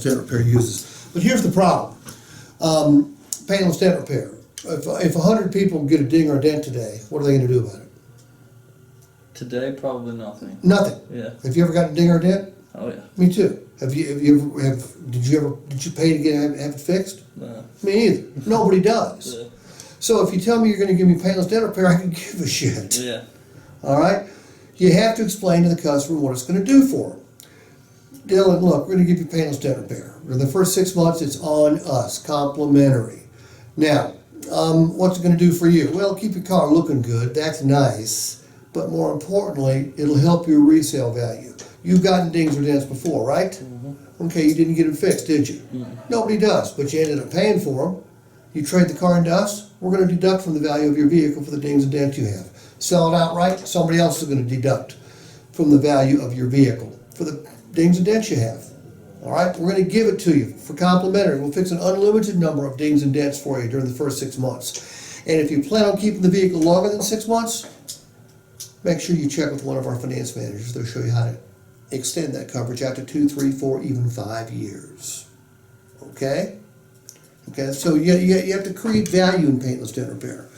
Paintless Dent Repair uses. But here's the problem. Paintless Dent Repair. If 100 people get a ding or a dent today, what are they going to do about it? Today, probably nothing. Nothing. Yeah. Have you ever gotten a ding or a dent? Oh yeah. Me too. Did you pay to have it fixed? No. Me either. Nobody does. Yeah. So if you tell me you're going to give me Paintless Dent Repair, I can give a shit. Yeah. All right? You have to explain to the customer what it's going to do for them. Dylan, look, we're going to give you Paintless Dent Repair. For the first 6 months, it's on us, complimentary. Now, what's it going to do for you? Well, keep your car looking good. That's nice. But more importantly, it'll help your resale value. You've gotten dings or dents before, right? Mm-hmm. Okay, you didn't get them fixed, did you? Mm-hmm. Nobody does, but you ended up paying for them. You trade the car into us, we're going to deduct from the value of your vehicle for the dings and dents you have. Sell it outright, somebody else is going to deduct from the value of your vehicle for the dings and dents you have. All right, we're going to give it to you for complimentary. We'll fix an unlimited number of dings and dents for you during the first 6 months. And if you plan on keeping the vehicle longer than 6 months, make sure you check with one of our finance managers. They'll show you how to extend that coverage out to 2, 3, 4, even 5 years. Okay? Okay, so you have to create value in Paintless Dent Repair.